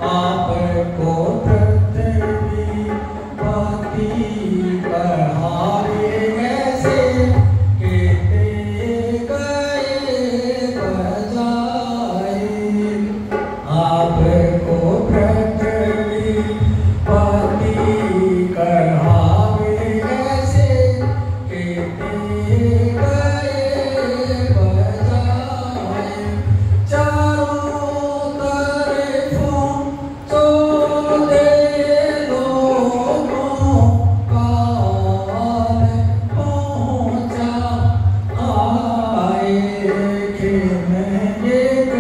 आपको पृथ्वी पाती कहावे ऐसे कहते गए बजाए। आपको पृथ्वी पाती कहावे ऐसे कहते गए बजाए। चारों तरफों तो दे लोगों का पहुँचा आए कि मैं एक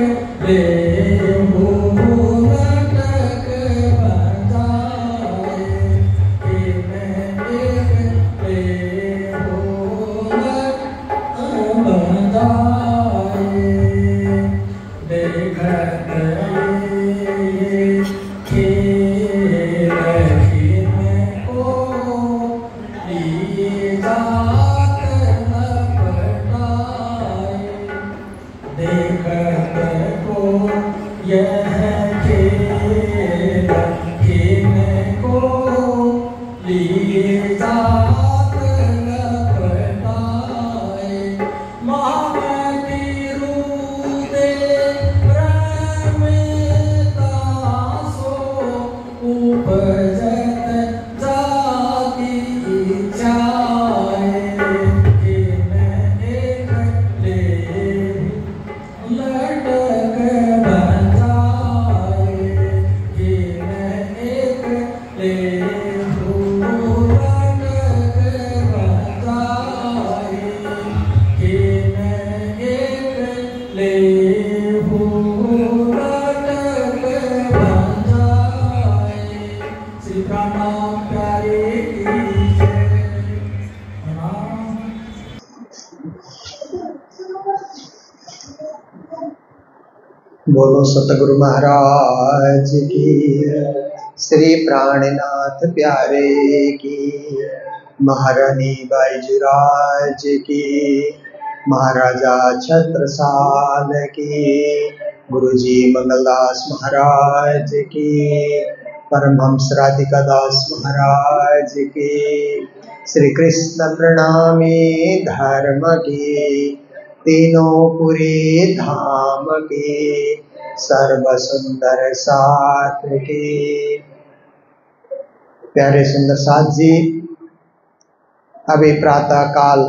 लटक बजाए कि मैं एक बजाए। देखत ये खेल खेलने को लिए जात न पटाए। देखत को यह खेल खेलने को लिए जात न पटाए। महामती रूदे प्रेमिता सो उपजत जाति इच्छाए कि मैं एक लटक बजाए कि मैं एक लटक बजाए कि मैं एक लटक बजाए। श्री प्रणाम प्यारे की जय। प्रणाम। बोलो सतगुरु महाराज की, श्री प्राणनाथ प्यारे की, महारानी बाईजूराज की, महाराजा छत्रसाल की, गुरुजी मंगलदास महाराज की, परमहंस राधिकादास महाराज की, श्री कृष्ण प्रणामी धर्म की, तीनों पुरी धाम की, सर्व सुंदर साथ की। प्यारे सुंदर साथ जी, अभी प्रातः काल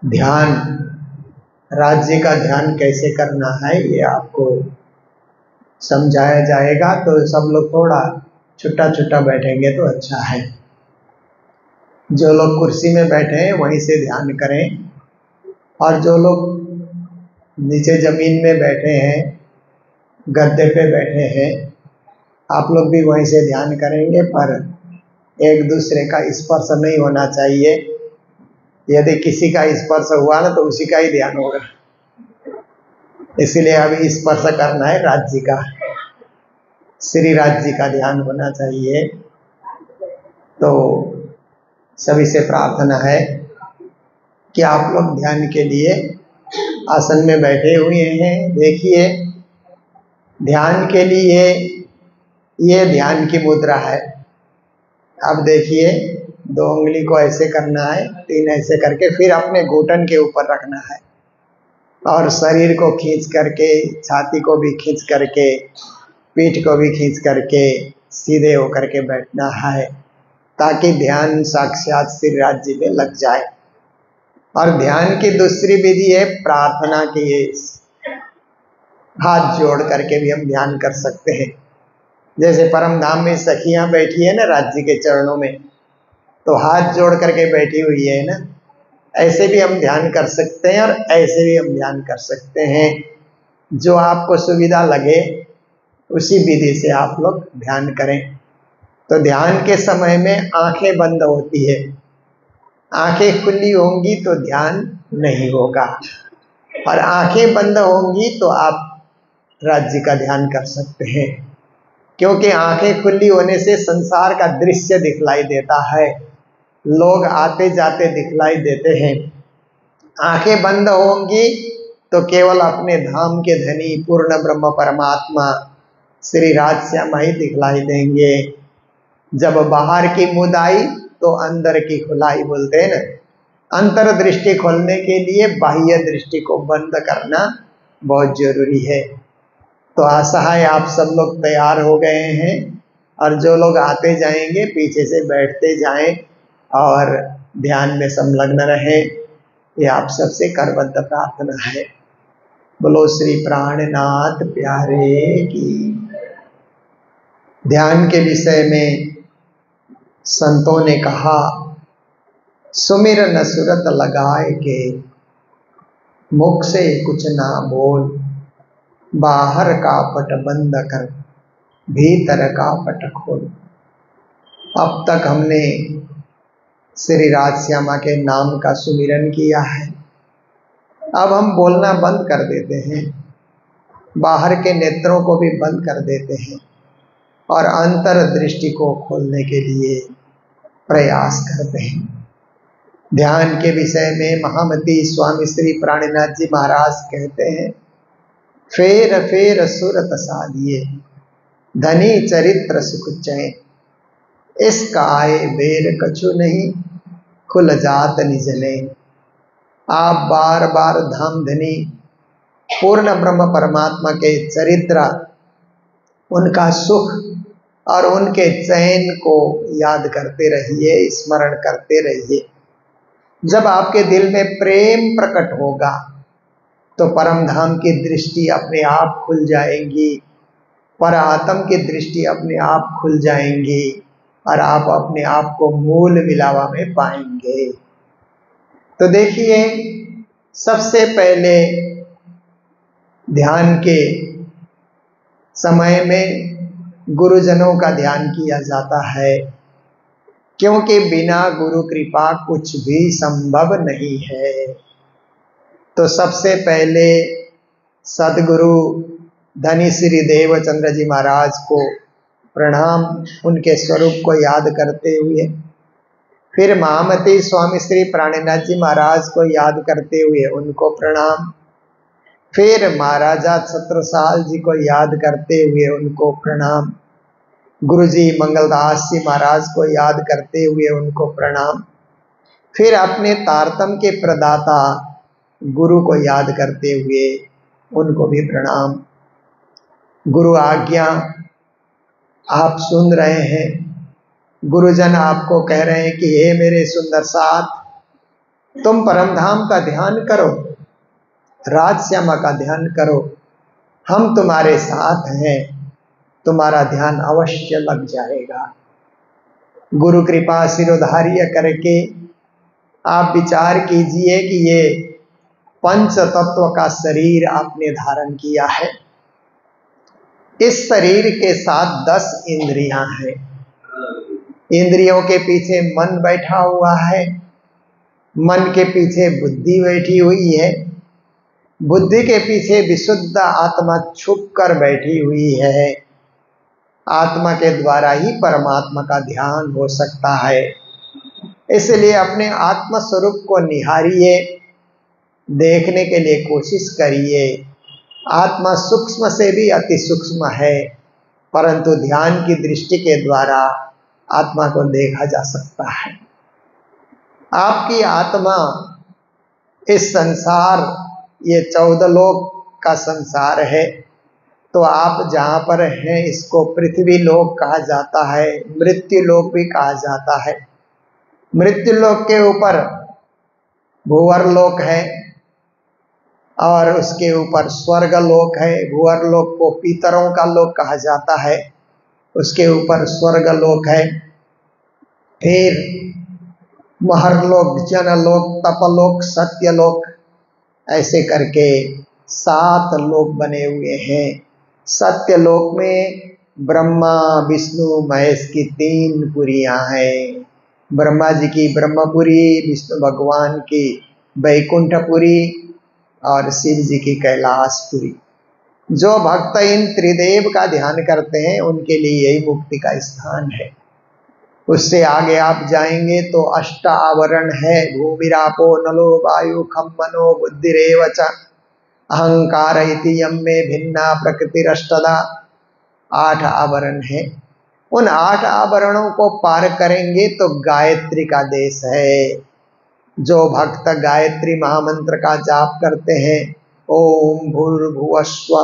ध्यान, राज्य का ध्यान कैसे करना है ये आपको समझाया जाएगा। तो सब लोग थोड़ा छुट्टा छुट्टा बैठेंगे तो अच्छा है। जो लोग कुर्सी में बैठे हैं वहीं से ध्यान करें, और जो लोग नीचे जमीन में बैठे हैं, गद्दे पे बैठे हैं, आप लोग भी वहीं से ध्यान करेंगे, पर एक दूसरे का स्पर्श नहीं होना चाहिए। यदि किसी का स्पर्श हुआ ना तो उसी का ही ध्यान होगा। इसीलिए अभी स्पर्श करना है राज्य का, श्री राज्य का ध्यान होना चाहिए। तो सभी से प्रार्थना है कि आप लोग ध्यान के लिए आसन में बैठे हुए हैं। देखिए, ध्यान के लिए ये ध्यान की मुद्रा है। अब देखिए, 2 उंगली को ऐसे करना है, 3 ऐसे करके फिर अपने घुटन के ऊपर रखना है, और शरीर को खींच करके, छाती को भी खींच करके, पीठ को भी खींच करके सीधे होकर के बैठना है, ताकि ध्यान साक्षात श्री राज्य में लग जाए। और ध्यान की दूसरी विधि है प्रार्थना की। हाथ जोड़ करके भी हम ध्यान कर सकते हैं। जैसे परम धाम में सखियां बैठी है ना राज्य के चरणों में, तो हाथ जोड़ करके बैठी हुई है ना, ऐसे भी हम ध्यान कर सकते हैं और ऐसे भी हम ध्यान कर सकते हैं। जो आपको सुविधा लगे उसी विधि से आप लोग ध्यान करें। तो ध्यान के समय में आंखें बंद होती है, आंखें खुली होंगी तो ध्यान नहीं होगा, और आंखें बंद होंगी तो आप राज्य का ध्यान कर सकते हैं। क्योंकि आंखें खुली होने से संसार का दृश्य दिखलाई देता है, लोग आते जाते दिखलाई देते हैं। आंखें बंद होंगी तो केवल अपने धाम के धनी पूर्ण ब्रह्म परमात्मा श्री राजश्यामा ही दिखलाई देंगे। जब बाहर की मुदाई तो अंदर की खुलाई बोलते हैं ना। अंतर दृष्टि खोलने के लिए बाह्य दृष्टि को बंद करना बहुत जरूरी है। तो आशा है आप सब लोग तैयार हो गए हैं, और जो लोग आते जाएंगे पीछे से बैठते जाएं और ध्यान में संलग्न रहें। ये आप सबसे करबद्ध प्रार्थना है। बोलो श्री प्राणनाथ प्यारे की। ध्यान के विषय में संतों ने कहा, सुमिरन सुरत लगाए के मुख से कुछ ना बोल, बाहर का पट बंद कर भीतर का पट खोल। अब तक हमने श्री राजश्यामा के नाम का सुमिरन किया है। अब हम बोलना बंद कर देते हैं, बाहर के नेत्रों को भी बंद कर देते हैं और अंतर दृष्टि को खोलने के लिए प्रयास करते हैं। ध्यान के विषय में महामती स्वामी श्री प्राणनाथ जी महाराज कहते हैं, फेर फेर सुरत साधिए धनी चरित्र सुख चैन, इसका आए बेर कछु नहीं खुल जात निजने। आप बार बार धाम धनी पूर्ण ब्रह्म परमात्मा के चरित्र, उनका सुख और उनके चैन को याद करते रहिए, स्मरण करते रहिए। जब आपके दिल में प्रेम प्रकट होगा तो परम धाम की दृष्टि अपने आप खुल जाएंगी, पर आत्म की दृष्टि अपने आप खुल जाएंगी और आप अपने आप को मूल मिलावा में पाएंगे। तो देखिए, सबसे पहले ध्यान के समय में गुरुजनों का ध्यान किया जाता है, क्योंकि बिना गुरु कृपा कुछ भी संभव नहीं है। तो सबसे पहले सदगुरु धनी श्री देवचंद्र जी महाराज को प्रणाम, उनके स्वरूप को याद करते हुए। फिर महामती स्वामी श्री प्राणनाथ जी महाराज को याद करते हुए उनको प्रणाम। फिर महाराजा छत्रसाल जी को याद करते हुए उनको प्रणाम। गुरुजी मंगलदास जी महाराज को याद करते हुए उनको प्रणाम। फिर अपने तारतम के प्रदाता गुरु को याद करते हुए उनको भी प्रणाम। गुरु आज्ञा आप सुन रहे हैं, गुरुजन आपको कह रहे हैं कि हे मेरे सुंदर साथ, तुम परमधाम का ध्यान करो, राजश्यामा का ध्यान करो, हम तुम्हारे साथ हैं, तुम्हारा ध्यान अवश्य लग जाएगा। गुरु कृपा सिरोधार्य करके आप विचार कीजिए कि ये पंच तत्व का शरीर आपने धारण किया है। इस शरीर के साथ 10 इंद्रियां हैं। इंद्रियों के पीछे मन बैठा हुआ है, मन के पीछे बुद्धि बैठी हुई है, बुद्धि के पीछे विशुद्ध आत्मा छुप कर बैठी हुई है। आत्मा के द्वारा ही परमात्मा का ध्यान हो सकता है। इसलिए अपने आत्म स्वरूप को निहारिए, देखने के लिए कोशिश करिए। आत्मा सूक्ष्म से भी अति सूक्ष्म है, परंतु ध्यान की दृष्टि के द्वारा आत्मा को देखा जा सकता है। आपकी आत्मा इस संसार, ये 14 लोक का संसार है, तो आप जहाँ पर हैं इसको पृथ्वी लोक कहा जाता है, मृत्यु लोक भी कहा जाता है। मृत्यु लोक के ऊपर भूवर लोक है और उसके ऊपर स्वर्ग लोक है। भूवर लोक को पितरों का लोक कहा जाता है, उसके ऊपर स्वर्ग लोक है। फिर महरलोक, जनलोक, तपलोक, सत्यलोक, ऐसे करके 7 लोक बने हुए हैं। सत्यलोक में ब्रह्मा विष्णु महेश की 3 पुरियां हैं। ब्रह्मा जी की ब्रह्मपुरी, विष्णु भगवान की वैकुंठपुरी और शिव जी की कैलाशपुरी। जो भक्त इन त्रिदेव का ध्यान करते हैं उनके लिए यही मुक्ति का स्थान है। उससे आगे आप जाएंगे तो 8 आवरण है। भूमिरापो नलो वायु खम मनो बुद्धिरेव च अहंकार इति यम में भिन्ना प्रकृतिरष्टदा। 8 आवरण है। उन 8 आवरणों को पार करेंगे तो गायत्री का देश है। जो भक्त गायत्री महामंत्र का जाप करते हैं, ओम भूर्भुवस्व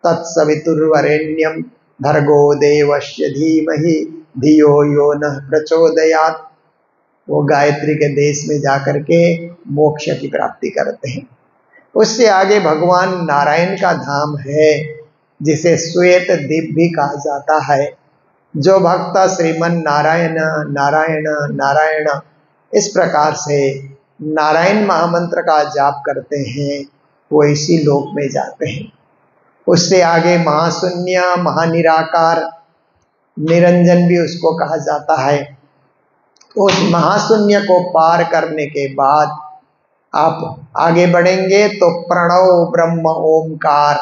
तत्सवितुर्वरेण्यम भर्गो देवस्य धीमहि धियो यो नः प्रचोदयात्, वो गायत्री के देश में जाकर के मोक्ष की प्राप्ति करते हैं। उससे आगे भगवान नारायण का धाम है, जिसे श्वेत द्वीप भी कहा जाता है। जो भक्त श्रीमन नारायण नारायण नारायण इस प्रकार से नारायण महामंत्र का जाप करते हैं, वो इसी लोक में जाते हैं। उससे आगे महाशून्य महानिराकार निरंजन भी उसको कहा जाता है। उस महाशून्य को पार करने के बाद आप आगे बढ़ेंगे तो प्रणव ब्रह्म ओमकार,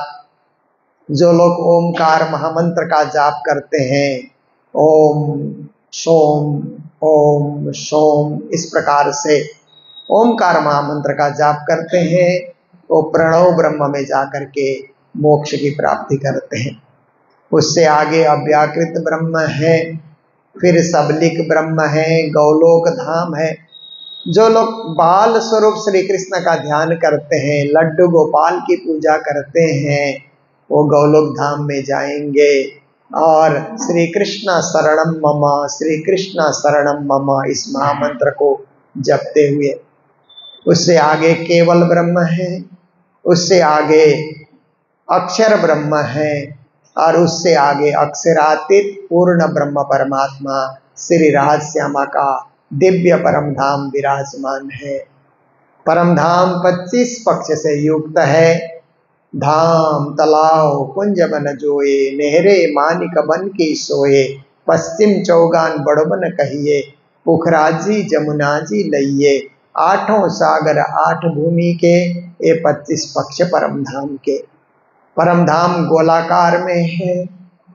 जो लोग ओमकार महामंत्र का जाप करते हैं, ओम सोम इस प्रकार से ओमकार महामंत्र का जाप करते हैं, वो प्रणव ब्रह्म में जाकर के मोक्ष की प्राप्ति करते हैं। उससे आगे अव्याकृत ब्रह्म है, फिर सबलिक ब्रह्म है, गौलोक धाम है। जो लोग बाल स्वरूप श्री कृष्ण का ध्यान करते हैं, लड्डू गोपाल की पूजा करते हैं, वो गौलोक धाम में जाएंगे और श्री कृष्ण शरणम मम, श्री कृष्ण शरणम मम इस महामंत्र को जपते हुए। उससे आगे केवल ब्रह्म है, उससे आगे अक्षर ब्रह्म है और उससे आगे अक्षरातीत पूर्ण ब्रह्म परमात्मा श्री राधश्यामा का दिव्य परम धाम विराजमान है। परम धाम 25 पक्ष से युक्त है। धाम तलाव कुंज बन जोए, नहरे मानिक बन की सोए, पश्चिम चौगान बड़बन कहिए, पुखराजी जमुना जी लइये, 8 सागर 8 भूमि के, ये 25 पक्ष परम धाम के। परम धाम गोलाकार में है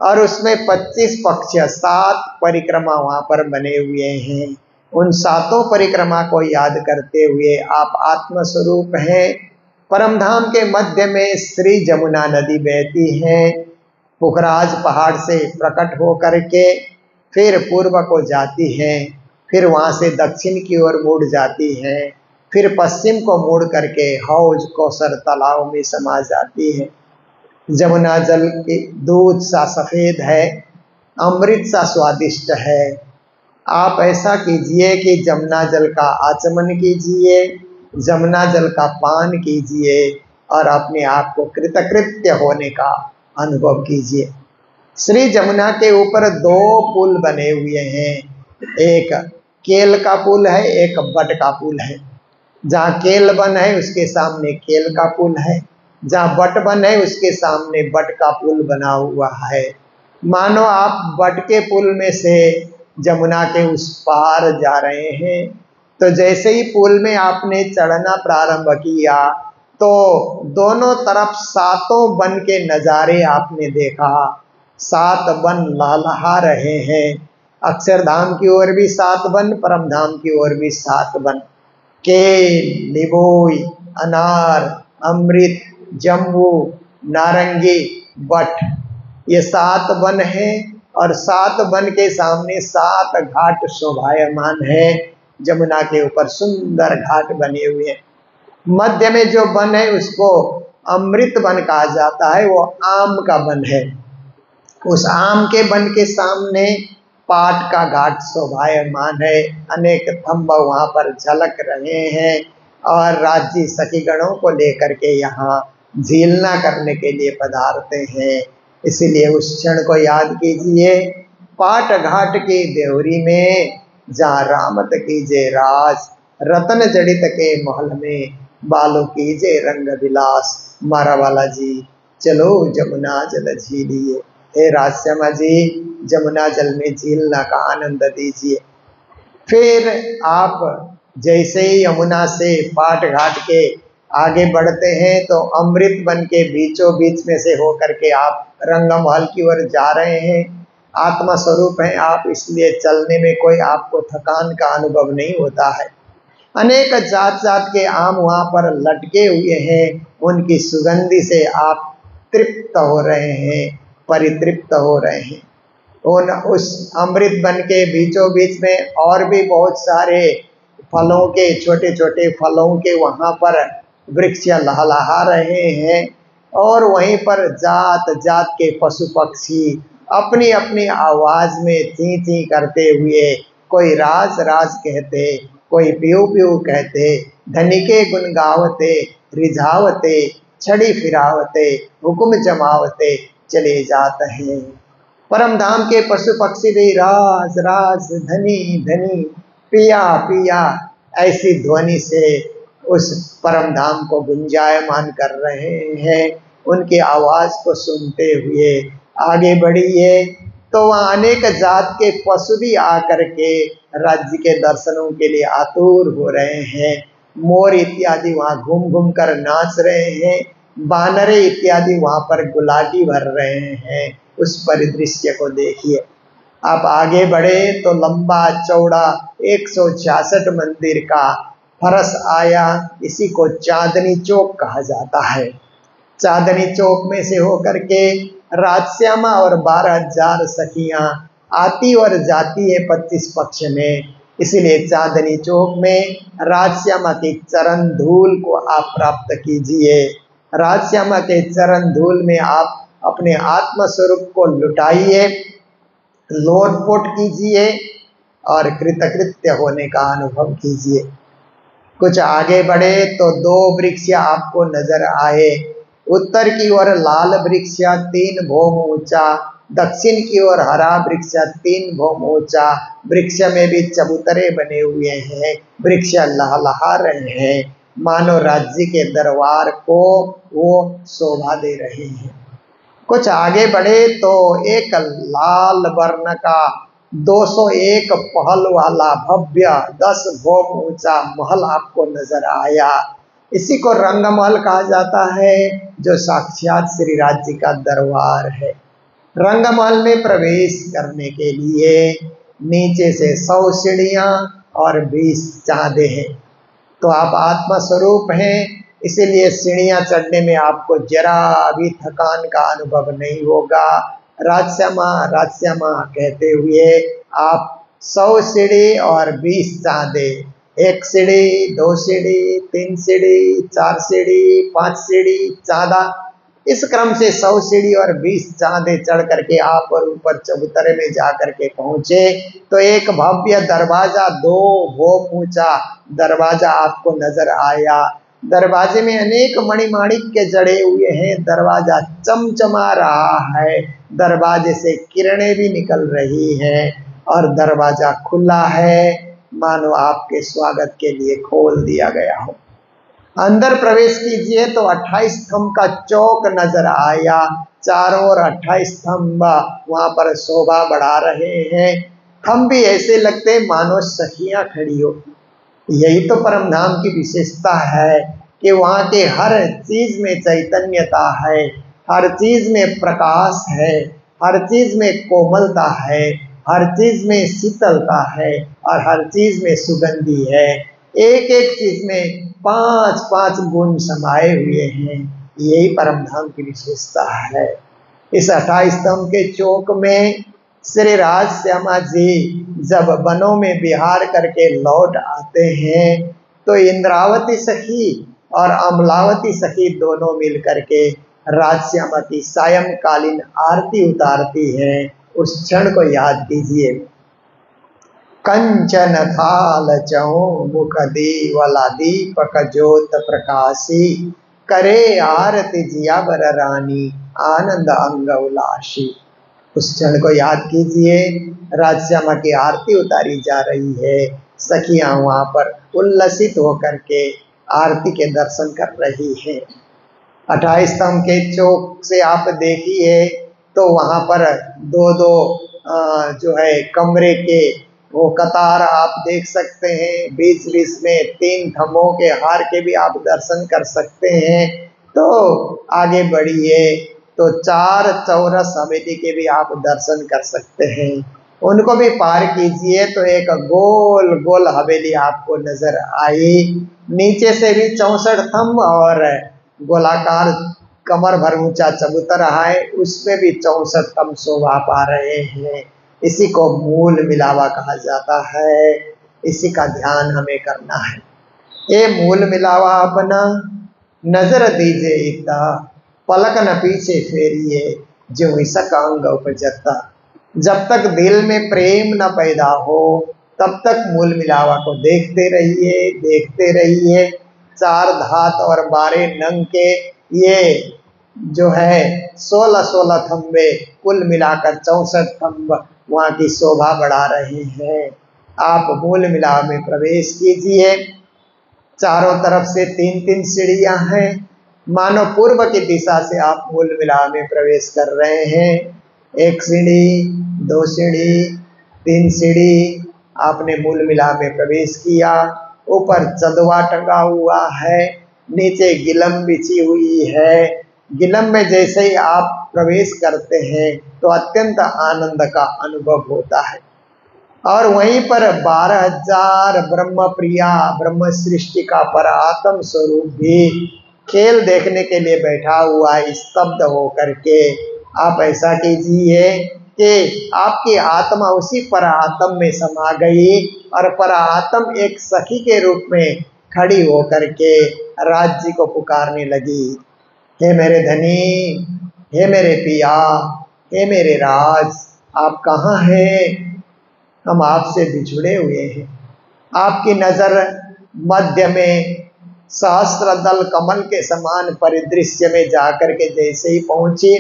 और उसमें 25 पक्ष 7 परिक्रमा वहाँ पर बने हुए हैं। उन 7 परिक्रमा को याद करते हुए आप आत्मस्वरूप हैं। परम धाम के मध्य में श्री जमुना नदी बहती है, पुखराज पहाड़ से प्रकट हो करके फिर पूर्व को जाती है, फिर वहाँ से दक्षिण की ओर मुड़ जाती है, फिर पश्चिम को मुड़ करके हौज कौसर तालाब में समा जाती है। जमुना जल की दूध सा सफ़ेद है, अमृत सा स्वादिष्ट है। आप ऐसा कीजिए कि जमुना जल का आचमन कीजिए, जमुना जल का पान कीजिए और अपने आप को कृतकृत्य होने का अनुभव कीजिए। श्री जमुना के ऊपर 2 पुल बने हुए हैं, एक केल का पुल है, एक बट का पुल है। जहाँ केल बन है उसके सामने केल का पुल है, जहाँ बट बन है उसके सामने बट का पुल बना हुआ है। मानो आप बट के पुल में से जमुना के उस पार जा रहे हैं। तो जैसे ही पुल में आपने चढ़ना प्रारंभ किया तो दोनों तरफ 7 वन के नज़ारे आपने देखा। 7 वन लहलहा रहे हैं। अक्षरधाम की ओर भी 7 वन, परम धाम की ओर भी 7 वन। केल, नीबोई, अनार, अमृत, जम्बू, नारंगी, बट, ये 7 वन हैं और 7 वन के सामने 7 घाट शोभायमान है। जमुना के ऊपर सुंदर घाट बने हुए हैं। मध्य में जो वन है उसको अमृत वन कहा जाता है, वो आम का वन है। उस आम के वन के सामने पाट का घाट शोभायमान है। अनेक थंब वहाँ पर झलक रहे हैं और राज्य सखीगणों को लेकर के यहाँ झीलना करने के लिए पधारते हैं। इसीलिए उस क्षण को याद कीजिए। पाट घाट की देवरी में जहाँ रामत कीजे राज, रतन जड़ित के महल में बालों कीजे रंग विलास। मारा वाला जी चलो जमुना जल झीलिए, हे राजश्यामा जी जमुना जल में झीलना का आनंद दीजिए। फिर आप जैसे ही यमुना से पाट घाट के आगे बढ़ते हैं तो अमृत वन के बीचों बीच में से होकर के आप रंगमहल की ओर जा रहे हैं। आत्मा स्वरूप हैं आप, इसलिए चलने में कोई आपको थकान का अनुभव नहीं होता है। अनेक जात जात के आम वहाँ पर लटके हुए हैं। उनकी सुगंधी से आप तृप्त हो रहे हैं, परितृप्त हो रहे हैं। उस अमृत वन के बीचों बीच में और भी बहुत सारे फलों के, छोटे छोटे फलों के वहाँ पर वृक्ष लहलहा रहे हैं। और वहीं पर जात जात के पशु पक्षी अपनी अपनी आवाज में ची ची करते हुए, कोई राज राज कहते, कोई प्यू प्यू कहते, धनिके गुन गावते, रिझावते, छड़ी फिरावते, हुक्म जमावते चले जाते हैं। परम धाम के पशु पक्षी भी राज राज, धनी धनी, पिया पिया ऐसी ध्वनि से उस परम धाम को गुंजायमान कर रहे हैं। उनकी आवाज को सुनते हुए आगे बढ़िए तो वहाँ अनेक जात के पशु भी आकर के राज्य के दर्शनों के लिए आतुर हो रहे हैं। मोर इत्यादि वहाँ घूम घूम कर नाच रहे हैं। बानरे इत्यादि वहाँ पर गुलाटी भर रहे हैं। उस परिदृश्य को देखिए। आप आगे बढ़े तो लंबा चौड़ा 166 मंदिर का फरस आया। इसी को चांदनी चौक कहा जाता है। चांदनी चौक में से होकर के राजश्यामा और 12,000 सखियां आती और जाती है 25 पक्ष में। इसलिए चांदनी चौक में राजश्यामा की चरण धूल को आप प्राप्त कीजिए। राजश्यामा के चरण धूल में आप अपने आत्म स्वरूप को लुटाइए, लोटपोट कीजिए और कृतकृत्य होने का अनुभव कीजिए। कुछ आगे बढ़े तो 2 वृक्ष आपको नजर आए। उत्तर की ओर लाल वृक्ष 3 भौम ऊंचा, दक्षिण की ओर हरा वृक्ष 3 भौम ऊंचा। वृक्ष में भी चबूतरे बने हुए हैं। वृक्ष लहलहा रहे हैं, मानो राज्य के दरबार को वो शोभा दे रहे हैं। कुछ आगे बढ़े तो एक लाल वर्ण का 201 पहल वाला भव्य 10 भौम ऊंचा महल आपको नजर आया। इसी को रंगमहल कहा जाता है, जो साक्षात श्री राज्य का दरबार है। रंगमहल में प्रवेश करने के लिए नीचे से 100 सीढ़ियां और 20 चाँदे हैं। तो आप आत्मस्वरूप हैं, इसीलिए सीढ़ियां चढ़ने में आपको जरा भी थकान का अनुभव नहीं होगा। राजश्यामा राजश्यामा कहते हुए आप 100 सीढ़ी और 20 चाँदे, 1 सीढ़ी, 2 सीढ़ी, 3 सीढ़ी, 4 सीढ़ी, 5 सीढ़ी, चाँदा, इस क्रम से 100 सीढ़ी और 20 चाँदे चढ़ करके आप और ऊपर चबूतरे में जा करके पहुंचे तो एक भव्य दरवाजा 2 भौम ऊंचा दरवाजा आपको नजर आया। दरवाजे में अनेक मणिमाणिक्य जड़े हुए हैं। दरवाजा चमचमा रहा है, दरवाजे से किरणें भी निकल रही हैं और दरवाजा खुला है, मानो आपके स्वागत के लिए खोल दिया गया हो। अंदर प्रवेश कीजिए तो 28 स्तंभ का चौक नजर आया। चारों ओर 28 स्तंभ वहां पर शोभा बढ़ा रहे हैं। हम भी ऐसे लगते मानो सखियां खड़ी हो। यही तो परम धाम की विशेषता है कि वहाँ के हर चीज में चैतन्यता है, हर चीज में प्रकाश है, हर चीज में कोमलता है, हर चीज में शीतलता है और हर चीज में सुगंधी है। एक एक चीज में 5-5 गुण समाये हुए हैं। यही परम धाम की विशेषता है। इस 28 स्तंभ के चौक में श्री राजश्यामा जी जब वनों में विहार करके लौट आते हैं तो इंद्रावती सखी और अमलावती सखी दोनों मिल करके राजश्यामा की सायंकालीन आरती उतारती हैं। उस क्षण को याद कीजिए। कंचन थाल चहु मुख दीवला दीपक ज्योत प्रकाशी, करे आरती जिया बर रानी आनंद अंग उलासी। उस क्षण को याद कीजिए। राजश्यामा की आरती उतारी जा रही है। सखियां वहां पर उल्लसित होकर के आरती के दर्शन कर रही है। 28 स्तंभ के चौक से आप देखिए तो वहां पर 2-2 जो है कमरे के वो कतार आप देख सकते हैं। बीच बीच में 3 थंभों के हार के भी आप दर्शन कर सकते हैं। तो आगे बढ़िए तो 4 चौरस हवेली के भी आप दर्शन कर सकते हैं। उनको भी पार कीजिए तो एक गोल गोल हवेली आपको नजर आई। नीचे से भी 64 थंब और गोलाकार कमर भर ऊंचा चबूतरा है, उसमें भी 64 थंब शोभा पा रहे हैं। इसी को मूल मिलावा कहा जाता है। इसी का ध्यान हमें करना है। ये मूल मिलावा अपना नजर दीजिए इतना, पलक न पीछे फेरिए, जो इसका अंग उपजता। जब तक दिल में प्रेम न पैदा हो तब तक मूल मिलावा को देखते रहिए, देखते रहिए। 4 धात और 12 नंग के ये जो है 16-16 थंबे, कुल मिलाकर 64 थंब वहाँ की शोभा बढ़ा रहे हैं। आप मूल मिलाव में प्रवेश कीजिए। चारों तरफ से 3-3 सीढ़ियां हैं। मानो पूर्व की दिशा से आप मूल मिलाव में प्रवेश कर रहे हैं। 1 सीढ़ी, 2 सीढ़ी, 3 सीढ़ी, आपने मूल मिलाव में प्रवेश किया। ऊपर चंदवा टंगा हुआ है, नीचे गिलम बिछी हुई है। गिलम में जैसे ही आप प्रवेश करते हैं तो अत्यंत आनंद का अनुभव होता है। और वहीं पर 12,000 ब्रह्म प्रिया ब्रह्म सृष्टि का परात्म स्वरूप भी खेल देखने के लिए बैठा हुआ है, स्तब्ध होकर के। आप ऐसा कीजिए कि आपकी आत्मा उसी परात्म में समा गई और परात्म एक सखी के रूप में खड़ी होकर के राज्य को पुकारने लगी। हे मेरे धनी, हे मेरे पिया, हे मेरे राज, आप कहाँ हैं? हम आपसे बिछुड़े हुए हैं। आपकी नजर मध्य में सहस्त्र दल कमल के समान परिदृश्य में जाकर के जैसे ही पहुंची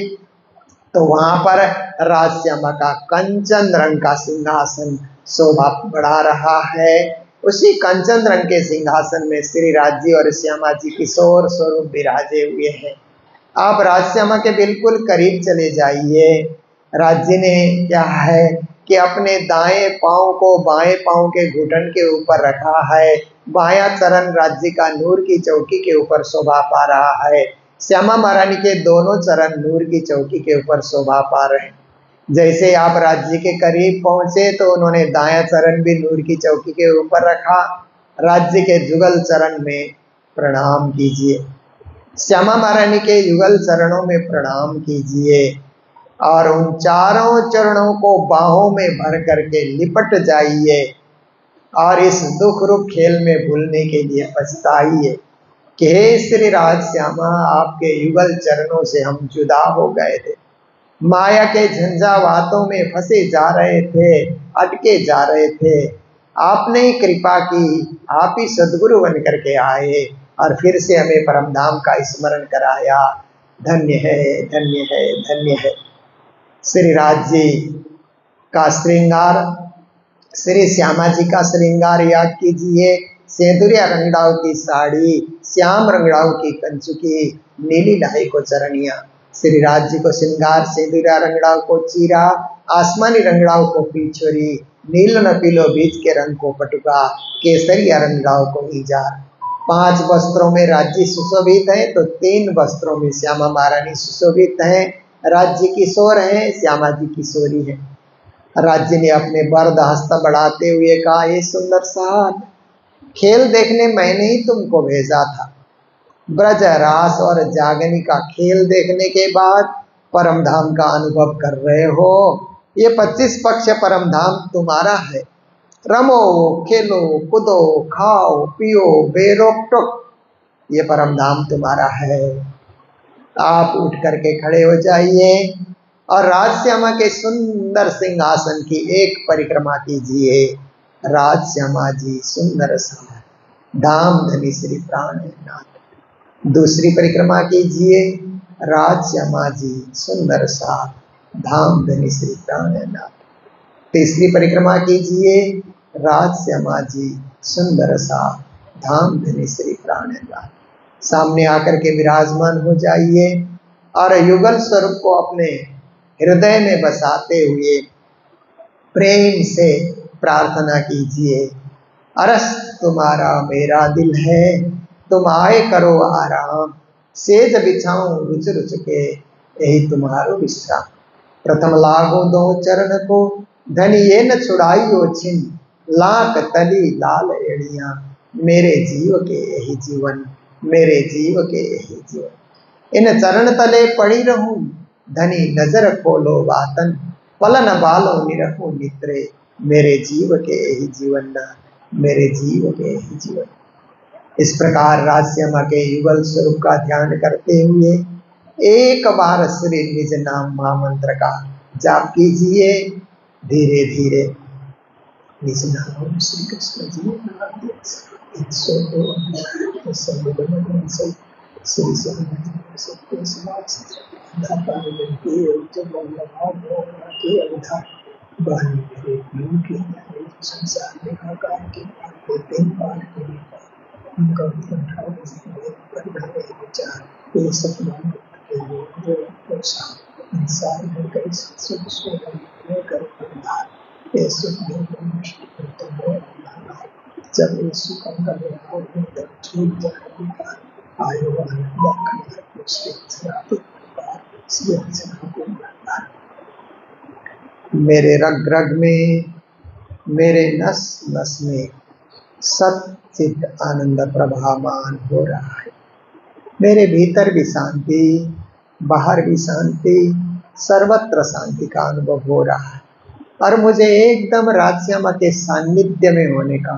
तो वहां पर राजश्यामा का कंचन रंग का सिंहासन शोभा बढ़ा रहा है। उसी कंचन रंग के सिंहासन में श्री राज जी और श्यामा जी किशोर स्वरूप विराजे हुए हैं। आप राजश्यामा के बिल्कुल करीब चले जाइए। राज्य ने क्या है कि अपने दाएं पांव को बाएं पांव के घुटन के ऊपर रखा है। बायां चरण राज्य का नूर की चौकी के ऊपर शोभा पा रहा है। श्यामा महारानी के दोनों चरण नूर की चौकी के ऊपर शोभा पा रहे हैं। जैसे आप राज्य के करीब पहुंचे तो उन्होंने दायां चरण भी नूर की चौकी के ऊपर रखा। राज्य के जुगल चरण में प्रणाम कीजिए। श्यामा महारानी के युगल चरणों में प्रणाम कीजिए और उन चारों चरणों को बाहों में भर करके लिपट जाइए और इस दुख रूप खेल में भूलने के लिए पछताइए कि हे श्री राज श्यामा, आपके युगल चरणों से हम जुदा हो गए थे। माया के झंझावातों में फंसे जा रहे थे, अटके जा रहे थे। आपने ही कृपा की, आप ही सद्गुरु बन करके आए और फिर से हमें परमधाम का स्मरण कराया। धन्य है, धन्य है, धन्य है। श्री राज जी का श्रृंगार, श्री श्यामा जी का श्रृंगार याद कीजिए। सेंदुरिया रंगड़ाऊ की साड़ी, श्याम रंगड़ाऊ की कंचुकी, नीली लाई को चरणिया। श्री राज जी को श्रृंगार सेंदुरिया रंगड़ाऊ को चीरा, आसमानी रंगड़ाऊ को पीछोरी, नील न पीलो बीज के रंग को पटुका, केसरिया रंगड़ाऊ को ईजार। 5 वस्त्रों में राज्य सुशोभित है तो 3 वस्त्रों में श्यामा महारानी सुशोभित हैं। राज्य किशोर हैं, श्यामा जी किशोरी हैं। राज्य ने अपने वरद हस्त बढ़ाते हुए कहा, ये सुंदर साथ, खेल देखने मैंने ही तुमको भेजा था। ब्रज रास और जागनी का खेल देखने के बाद परमधाम का अनुभव कर रहे हो। ये 25 पक्ष परमधाम तुम्हारा है। रमो, खेलो, कूदो, खाओ, पियो, बेरोक टोक, ये परमधाम तुम्हारा है। आप उठ करके खड़े हो जाइए और राजश्यामा के सुंदर सिंहासन की एक परिक्रमा कीजिए। राजश्यामा जी सुंदर सा धाम धनी श्री प्राणनाथ। दूसरी परिक्रमा कीजिए। राजश्यामा जी सुंदर सा धाम धनी श्री प्राणनाथ। तीसरी परिक्रमा कीजिए। राजश्यामा जी सुंदर सा धाम धनी श्री प्राणनाथ। सामने आकर के विराजमान हो जाइए और युगल स्वरूप को अपने हृदय में बसाते हुए प्रेम से प्रार्थना कीजिए। अरस तुम्हारा मेरा दिल है, तुम आए करो आराम, सेज बिछाऊं रुच रुच के, यही तुम्हारो विश्राम। प्रथम लागो दो चरण को, धनी ये न छुड़ाइयो छिन, लाख तली लाल एड़ियां, मेरे जीव के यही जीवन, मेरे जीव के यही जीवन। इन चरण तले पड़ी रहूं, धनी नजर खोलो बातन, पलन बालो निरखो नित्रे, मेरे जीव के यही जीवन ना, मेरे जीव के यही जीवन। इस प्रकार राजश्यामा के युगल स्वरूप का ध्यान करते हुए एक बार श्री निज नाम महामंत्र का जाप कीजिए। धीरे धीरे निज नाम श्री कृष्ण जी श्री संसार में उनका विचार ये सपना इंसान में कई ये सुख जब ये सुख छूट जाएगा आयो मेरे रग रग में, मेरे नस नस में सच्चित आनंद प्रभामान हो रहा है। मेरे भीतर भी शांति, बाहर भी शांति, सर्वत्र शांति का अनुभव हो रहा है और मुझे एकदम राजश्यामा के सानिध्य में होने का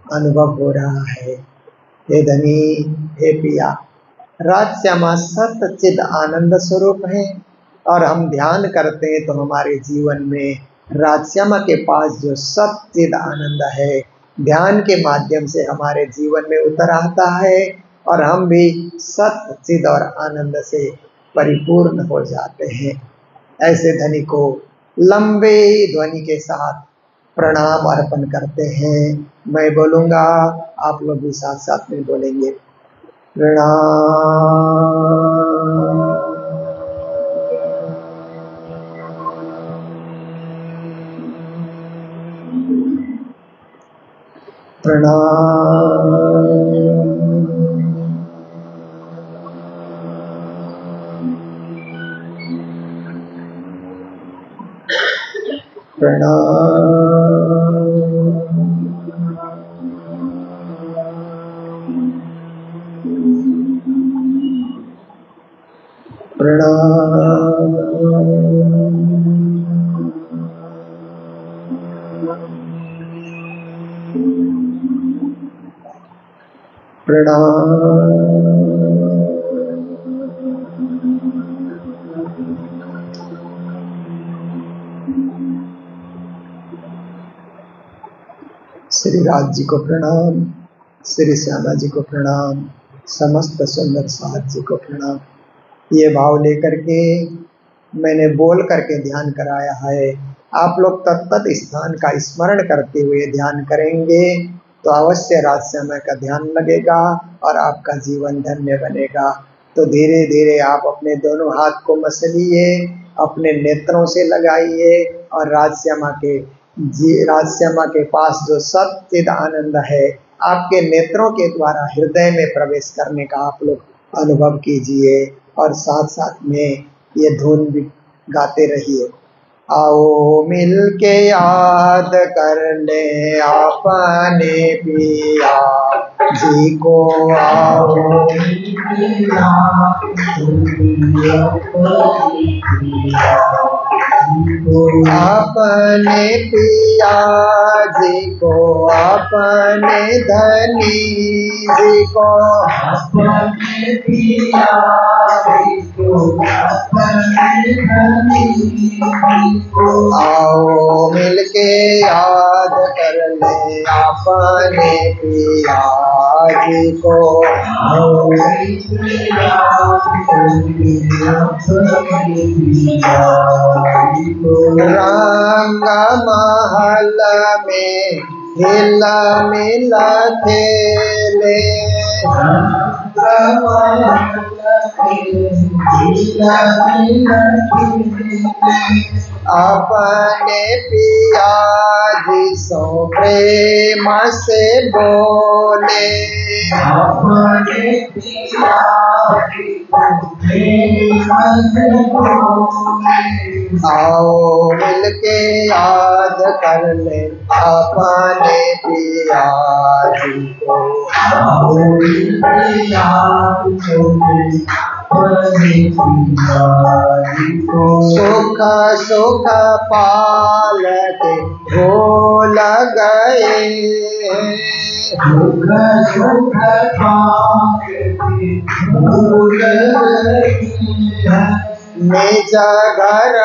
अनुभव हो रहा है। हे धनी, हे पिया, राजश्यामा सच्चित आनंद स्वरूप है और हम ध्यान करते हैं तो हमारे जीवन में राजश्यामा के पास जो सच्चित आनंद है ध्यान के माध्यम से हमारे जीवन में उतर आता है और हम भी सच्चित और आनंद से परिपूर्ण हो जाते हैं। ऐसे धनी को लंबे ध्वनि के साथ प्रणाम अर्पण करते हैं। मैं बोलूँगा, आप लोग भी साथ साथ में बोलेंगे। प्रणाम प्रणाम प्रणाम प्रणाम प्रणाम। श्री राज जी को प्रणाम, श्री श्यामा जी को प्रणाम, समस्त सुंदर साथ जी को प्रणाम। ये भाव लेकर के मैंने बोल करके ध्यान कराया है। आप लोग तत्त स्थान का स्मरण करते हुए ध्यान करेंगे तो अवश्य राजश्यामा का ध्यान लगेगा और आपका जीवन धन्य बनेगा। तो धीरे धीरे आप अपने दोनों हाथ को मसलिए, अपने नेत्रों से लगाइए और राजश्यामा के पास जो सच्चिद आनंद है आपके नेत्रों के द्वारा हृदय में प्रवेश करने का आप लोग अनुभव कीजिए और साथ साथ में ये धुन भी गाते रहिए। आओ मिलके याद कर ले अपने पिया जी को, आओ अपने पिया जी को, अपने धनी जी को, अपने पिया जी को, अपने धनी जी को, आओ मिलके याद कर ले अपने पिया जी को, आओ मिलके याद कर ले अपने पिया जी को। रंग महल में हिला मिला खेले, अपने पिया जी सो प्रेम से बोले, अपने पिया जी आओ मिलके याद कर ले अपने पिया जी को। आओ मिलके याद कर ले अपने पिया जी को। सुख सुख पाल के भूल गए, सुख सुख पाल के भूल गए। निज घर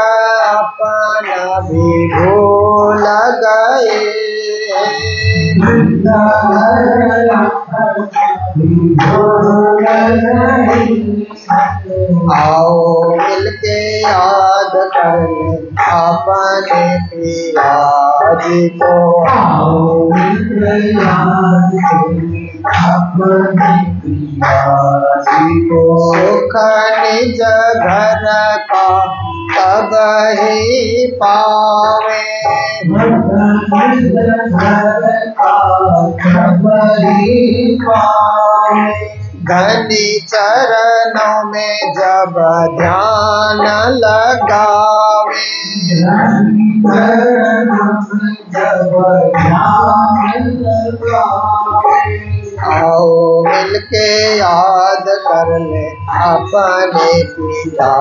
अपना भी भूल गए। आओ मिलके याद कर ले अपने पिया जी को। आओ मिलके याद कर ले अपने पिया जी को। सुख निज घर का तब ही पावे, धनी चरणों में जब ध्यान लगावे। आओ मिलके याद कर ले अपने पिता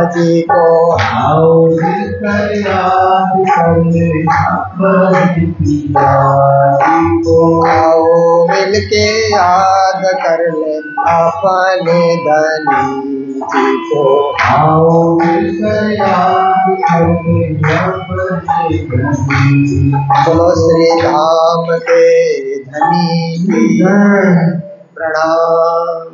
जी को। आओ मिलकर याद कर ले अपने पिता जी को। आओ मिलके याद कर ले अपने धनी जी को। आओ मिलकर याद कर ले अपने धनी जी को। बोलो श्री धाम के धनी की प्रणाम।